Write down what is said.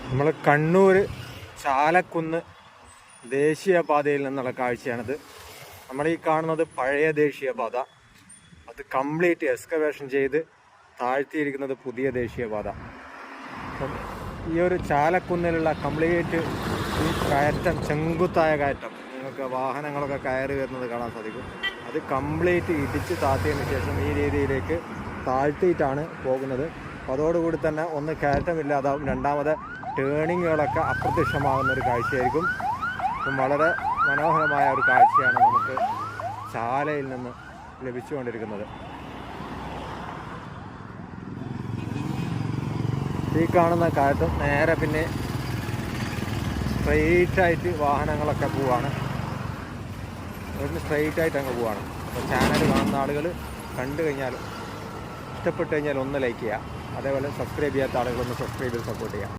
നമ്മൾ കണ്ണൂർ ചാലക്കുന്ന് ദേശീയപാതയിൽ നിന്നുള്ള കാഴ്ചയാണിത്. നമ്മൾ ഈ കാണുന്നത് പഴയ ദേശീയപാത, അത് കംപ്ലീറ്റ് എക്സ്കവേഷൻ ചെയ്ത് താഴ്ത്തിയിരിക്കുന്നത് പുതിയ ദേശീയപാത. അപ്പം ഈ ഒരു ചാലക്കുന്നിലുള്ള കംപ്ലീറ്റ് ഈ കയറ്റം, ചെങ്കുത്തായ കയറ്റം, നിങ്ങൾക്ക് വാഹനങ്ങളൊക്കെ കയറി വരുന്നത് കാണാൻ സാധിക്കും. അത് കംപ്ലീറ്റ് ഇടിച്ച് താഴ്ത്തിയതിന് ശേഷം ഈ രീതിയിലേക്ക് താഴ്ത്തിയിട്ടാണ് പോകുന്നത്. അതോടുകൂടി തന്നെ ഒന്ന് കയറ്റമില്ലാതാവും, രണ്ടാമത് ടേണിങ്ങുകളൊക്കെ അപ്രത്യക്ഷമാകുന്ന ഒരു കാഴ്ചയായിരിക്കും. അപ്പം വളരെ മനോഹരമായ ഒരു കാഴ്ചയാണ് നമുക്ക് ചാലയിൽ നിന്ന് ലഭിച്ചുകൊണ്ടിരിക്കുന്നത്. ഈ കാണുന്ന കയറ്റം നേരെ പിന്നെ സ്ട്രെയിറ്റായിട്ട് വാഹനങ്ങളൊക്കെ പോവാണ്, ഇവിടുന്ന് സ്ട്രെയിറ്റായിട്ട് അങ്ങ് പോവാണ്. അപ്പോൾ ചാനൽ കാണുന്ന ആളുകൾ കണ്ടു കഴിഞ്ഞാൽ, ഇഷ്ടപ്പെട്ട് കഴിഞ്ഞാൽ ഒന്ന് ലൈക്ക് ചെയ്യുക. അതേപോലെ സബ്സ്ക്രൈബ് ചെയ്യാത്ത ആളുകളൊന്ന് സബ്സ്ക്രൈബ് ചെയ്ത് സപ്പോർട്ട് ചെയ്യുക.